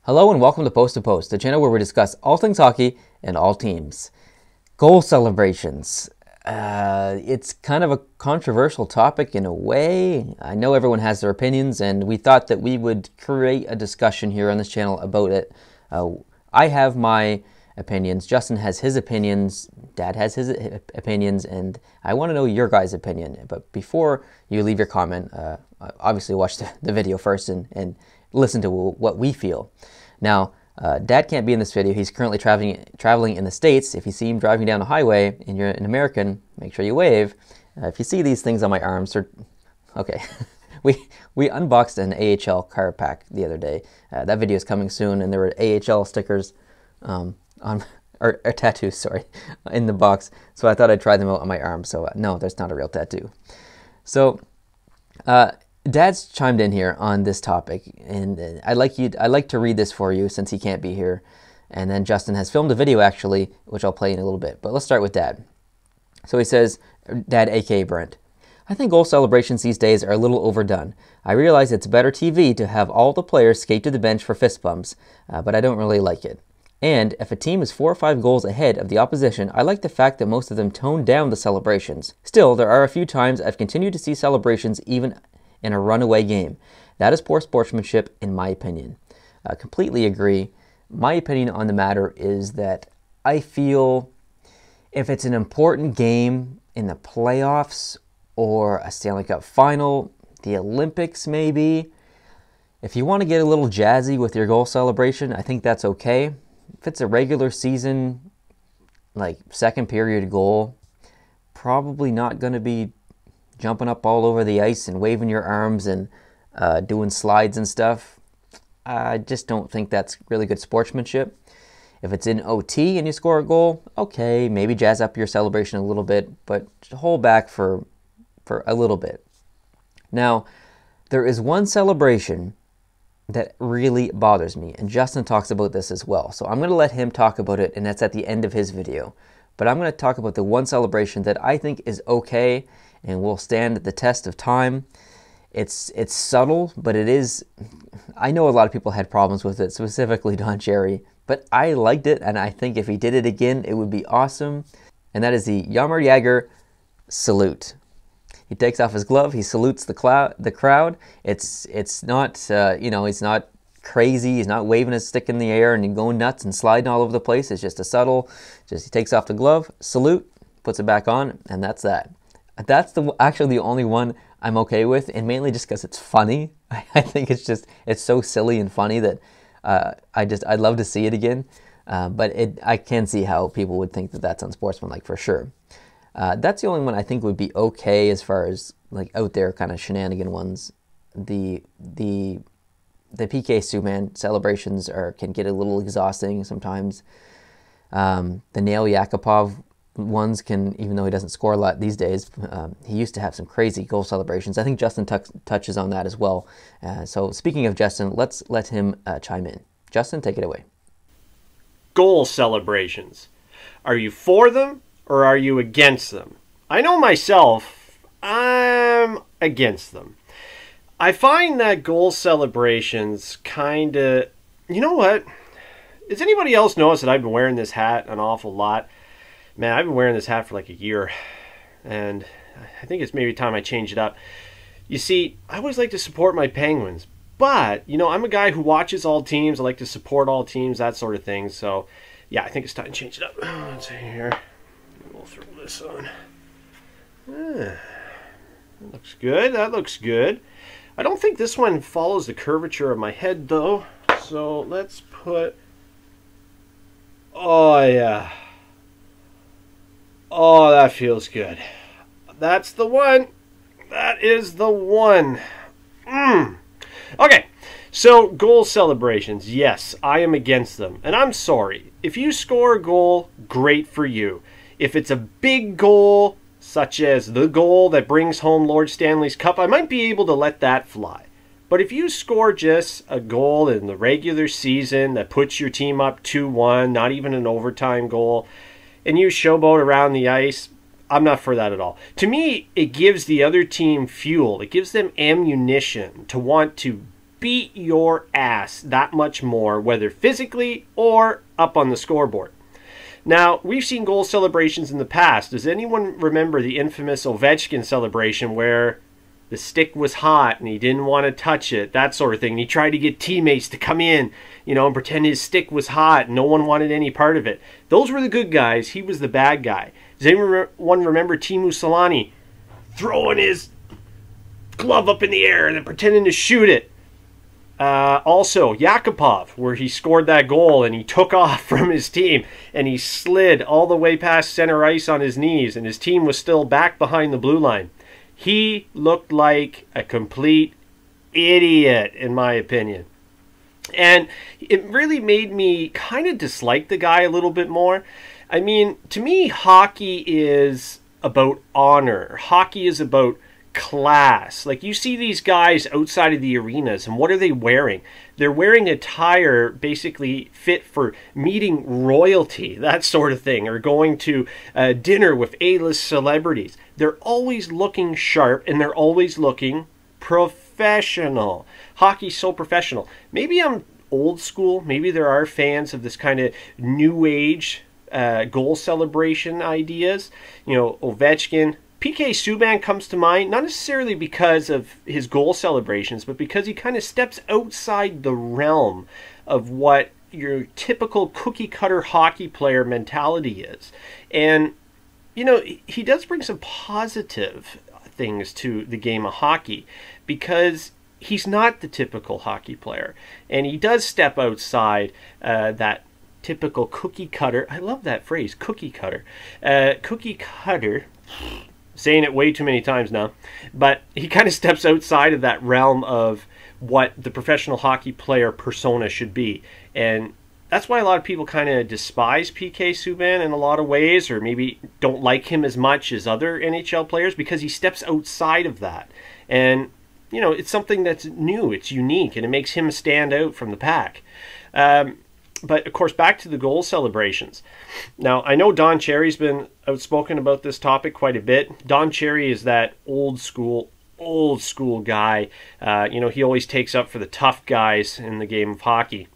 Hello and welcome to Post to Post, the channel where we discuss all things hockey and all teams. Goal celebrations. It's kind of a controversial topic in a way. I know everyone has their opinions, and we thought that we would create a discussion here on this channel about it. I have my opinions, Justin has his opinions, Dad has his opinions, and I want to know your guys' opinion. But before you leave your comment, obviously watch the video first and listen to what we feel. Now, Dad can't be in this video. He's currently traveling in the States. If you see him driving down the highway and you're an American, make sure you wave. If you see these things on my arms, okay. we unboxed an AHL card pack the other day. That video is coming soon, and there were AHL stickers or tattoos, sorry, in the box. So I thought I'd try them out on my arm. So no, that's not a real tattoo. So Dad's chimed in here on this topic, and I'd like to read this for you since he can't be here. And then Justin has filmed a video actually, which I'll play in a little bit. But let's start with Dad. So he says, Dad, aka Brent, I think goal celebrations these days are a little overdone. I realize it's better TV to have all the players skate to the bench for fist bumps, but I don't really like it. And if a team is 4 or 5 goals ahead of the opposition, I like the fact that most of them tone down the celebrations. Still, there are a few times I've continued to see celebrations even in a runaway game. That is poor sportsmanship, in my opinion. I completely agree. My opinion on the matter is that I feel if it's an important game in the playoffs or a Stanley Cup final, the Olympics maybe, if you want to get a little jazzy with your goal celebration, I think that's okay. If it's a regular season, like second period goal, probably not going to be jumping up all over the ice and waving your arms and doing slides and stuff. I just don't think that's really good sportsmanship. If it's in OT and you score a goal, okay, maybe jazz up your celebration a little bit, but hold back for a little bit. Now, there is one celebration that really bothers me, and Justin talks about this as well. So I'm going to let him talk about it, and that's at the end of his video. But I'm going to talk about the one celebration that I think is okay and will stand the test of time. It's subtle, but it is. I know a lot of people had problems with it, specifically Don Cherry, but I liked it, and I think if he did it again, it would be awesome. And that is the Jaromir Jagr salute. He takes off his glove, he salutes the crowd. It's not, he's not crazy. He's not waving his stick in the air and going nuts and sliding all over the place. It's just a subtle, he takes off the glove, salute, puts it back on, and that's that. That's actually the only one I'm okay with, and mainly just because it's funny. I think it's so silly and funny that I'd love to see it again. But I can see how people would think that that's unsportsmanlike for sure. That's the only one I think would be okay as far as like out there kind of shenanigan ones. The PK Subban celebrations can get a little exhausting sometimes. The Nail Yakupov ones can, even though he doesn't score a lot these days, he used to have some crazy goal celebrations. I think Justin touches on that as well. So speaking of Justin, let's let him chime in. Justin, take it away. Goal celebrations. Are you for them or are you against them? I know myself, I'm against them. I find that goal celebrations kind of, you know what? Does anybody else notice that I've been wearing this hat an awful lot? Man, I've been wearing this hat for like a year, and I think it's maybe time I change it up. You see, I always like to support my Penguins, but, I'm a guy who watches all teams. I like to support all teams, that sort of thing. So, yeah, I think it's time to change it up. Let's see here. We'll throw this on. That looks good. That looks good. I don't think this one follows the curvature of my head, though. So, let's put... Oh, yeah. Oh, that feels good. That's the one. That is the one. Okay, so goal celebrations. Yes, I am against them. And I'm sorry. If you score a goal, great for you. If it's a big goal, such as the goal that brings home Lord Stanley's Cup, I might be able to let that fly. But if you score just a goal in the regular season that puts your team up 2-1, not even an overtime goal, and you showboat around the ice, I'm not for that at all. To me, it gives the other team fuel. It gives them ammunition to want to beat your ass that much more, whether physically or up on the scoreboard. Now, we've seen goal celebrations in the past. Does anyone remember the infamous Ovechkin celebration where the stick was hot and he didn't want to touch it, that sort of thing? And he tried to get teammates to come in, and pretend his stick was hot and no one wanted any part of it. Those were the good guys. He was the bad guy. Does anyone remember Teemu Selanne throwing his glove up in the air and then pretending to shoot it? Also, Yakupov, where he scored that goal and he took off from his team and he slid all the way past center ice on his knees and his team was still back behind the blue line. He looked like a complete idiot, in my opinion. And it really made me kind of dislike the guy a little bit more. I mean, to me, hockey is about honor. Hockey is about class. Like, you see these guys outside of the arenas, and what are they wearing? They're wearing attire basically fit for meeting royalty, that sort of thing, or going to dinner with A-list celebrities. They're always looking sharp, and they're always looking professional. Hockey's so professional. Maybe I'm old school. Maybe there are fans of this kind of new age goal celebration ideas. Ovechkin. PK Subban comes to mind, not necessarily because of his goal celebrations, but because he kind of steps outside the realm of what your typical cookie-cutter hockey player mentality is. And, he does bring some positive things to the game of hockey because he's not the typical hockey player. And he does step outside that typical cookie-cutter. I love that phrase, cookie-cutter. Cookie-cutter. Saying it way too many times now, but he kind of steps outside of that realm of what the professional hockey player persona should be. And that's why a lot of people kind of despise PK Subban in a lot of ways, or maybe don't like him as much as other NHL players, because he steps outside of that. And, it's something that's new, it's unique, and it makes him stand out from the pack. But, of course, back to the goal celebrations. Now, I know Don Cherry's been outspoken about this topic quite a bit. Don Cherry is that old school guy. He always takes up for the tough guys in the game of hockey.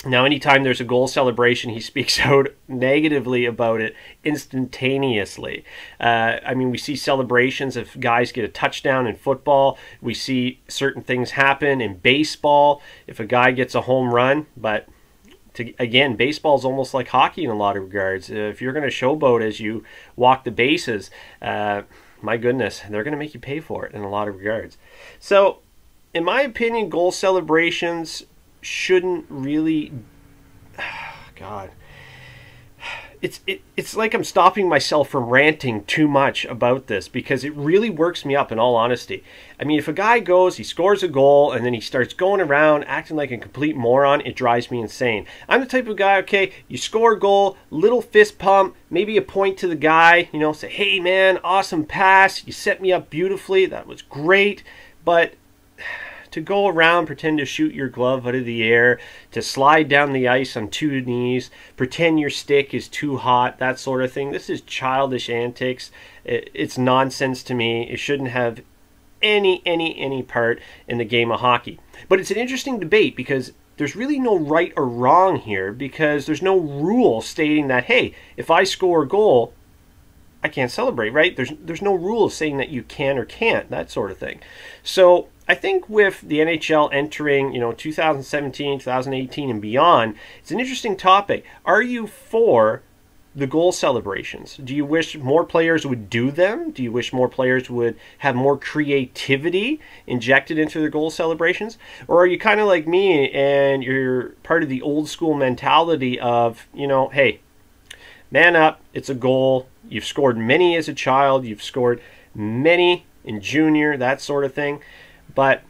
Now, anytime there's a goal celebration, he speaks out negatively about it instantaneously. We see celebrations if guys get a touchdown in football. We see certain things happen in baseball if a guy gets a home run, but again, baseball is almost like hockey in a lot of regards. If you're going to showboat as you walk the bases, my goodness, they're going to make you pay for it in a lot of regards. So, in my opinion, goal celebrations shouldn't really... God... It's like I'm stopping myself from ranting too much about this because it really works me up, in all honesty. I mean, if a guy goes, he scores a goal, and then he starts going around acting like a complete moron, it drives me insane. I'm the type of guy, okay, you score a goal, little fist pump, maybe a point to the guy, say, hey man, awesome pass, you set me up beautifully, that was great, but to go around, pretend to shoot your glove out of the air, to slide down the ice on two knees, pretend your stick is too hot, that sort of thing. This is childish antics. It's nonsense to me. It shouldn't have any part in the game of hockey. But it's an interesting debate because there's really no right or wrong here, because there's no rule stating that, hey, if I score a goal, I can't celebrate, right? There's no rule saying that you can or can't, that sort of thing. So I think with the NHL entering, 2017, 2018 and beyond, it's an interesting topic. Are you for the goal celebrations? Do you wish more players would do them? Do you wish more players would have more creativity injected into their goal celebrations? Or are you kind of like me and you're part of the old school mentality of, hey, man up, it's a goal. You've scored many as a child. You've scored many in junior, that sort of thing. But,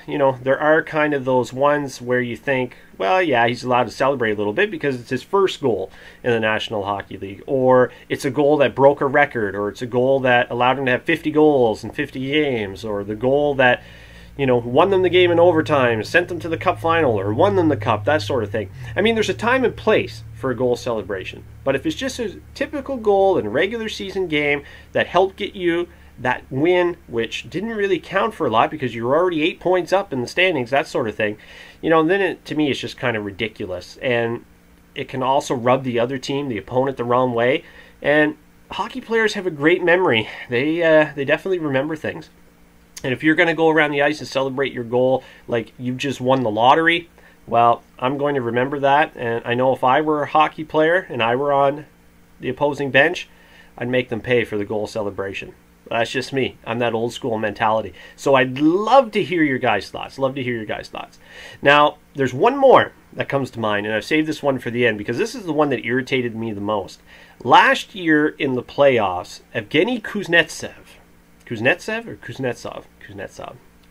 there are kind of those ones where you think, well, yeah, he's allowed to celebrate a little bit because it's his first goal in the National Hockey League. Or it's a goal that broke a record. Or it's a goal that allowed him to have 50 goals in 50 games. Or the goal that, won them the game in overtime, sent them to the cup final, or won them the cup, that sort of thing. I mean, there's a time and place for a goal celebration. But if it's just a typical goal in a regular season game that helped get you that win, which didn't really count for a lot because you're already 8 points up in the standings, that sort of thing, then to me it's just kind of ridiculous. And it can also rub the other team, the opponent, the wrong way. And hockey players have a great memory. They definitely remember things. And if you're going to go around the ice and celebrate your goal like you've just won the lottery, well, I'm going to remember that. And I know if I were a hockey player and I were on the opposing bench, I'd make them pay for the goal celebration. That's just me. I'm that old school mentality. So I'd love to hear your guys' thoughts. Now, there's one more that comes to mind, and I've saved this one for the end because this is the one that irritated me the most. Last year in the playoffs, Evgeny Kuznetsov,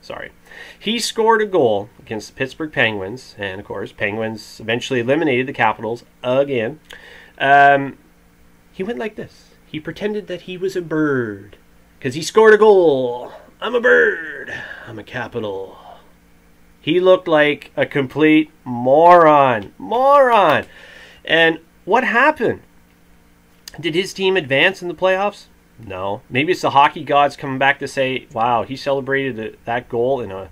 sorry. He scored a goal against the Pittsburgh Penguins, and of course, Penguins eventually eliminated the Capitals again. He went like this. He pretended that he was a bird because he scored a goal. I'm a bird. I'm a Capital. He looked like a complete moron. And what happened? Did his team advance in the playoffs? No. Maybe it's the hockey gods coming back to say, wow, he celebrated that goal in a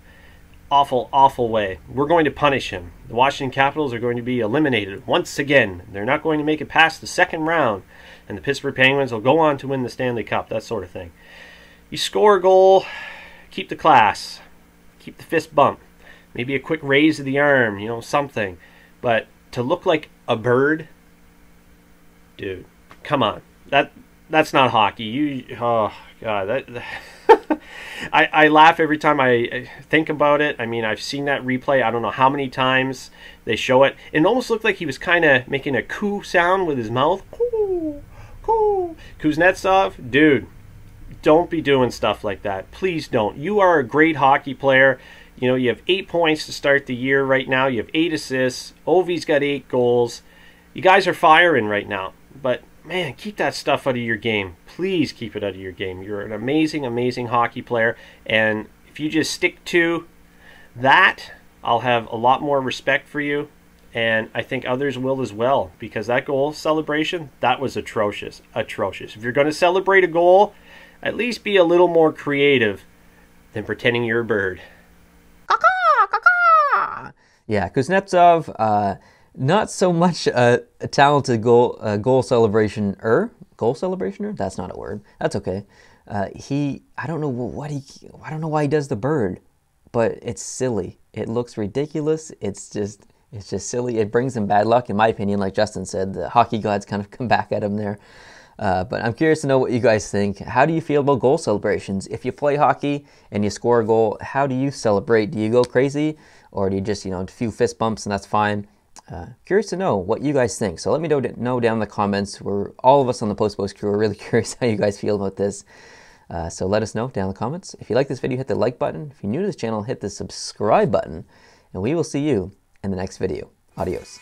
awful, awful way. We're going to punish him. The Washington Capitals are going to be eliminated once again. They're not going to make it past the second round. And the Pittsburgh Penguins will go on to win the Stanley Cup, that sort of thing. You score a goal, keep the class. Keep the fist bump. Maybe a quick raise of the arm, something. But to look like a bird, dude, come on. That's not hockey. Oh God, I laugh every time I think about it. I mean, I've seen that replay. I don't know how many times they show it. It almost looked like he was kind of making a coo sound with his mouth. Coo, coo. Kuznetsov, dude, don't be doing stuff like that. Please don't. You are a great hockey player. You have 8 points to start the year right now. You have 8 assists. Ovi's got 8 goals. You guys are firing right now. But, man, keep that stuff out of your game. Please keep it out of your game. You're an amazing, amazing hockey player. And if you just stick to that, I'll have a lot more respect for you. And I think others will as well. Because that goal celebration, that was atrocious. Atrocious. If you're going to celebrate a goal, at least be a little more creative than pretending you're a bird. Yeah, Kuznetsov, not so much a talented goal celebrationer. Goal celebrationer? That's not a word. That's okay. I don't know why he does the bird, but it's silly. It looks ridiculous. It's just silly. It brings him bad luck, in my opinion. Like Justin said, the hockey gods kind of come back at him there. But I'm curious to know what you guys think. How do you feel about goal celebrations? If you play hockey and you score a goal, how do you celebrate? Do you go crazy? Or do you just, a few fist bumps and that's fine? Curious to know what you guys think. So let me know down in the comments. All of us on the Post crew are really curious how you guys feel about this. So let us know down in the comments. If you like this video, hit the like button. If you're new to this channel, hit the subscribe button. And we will see you in the next video. Adios.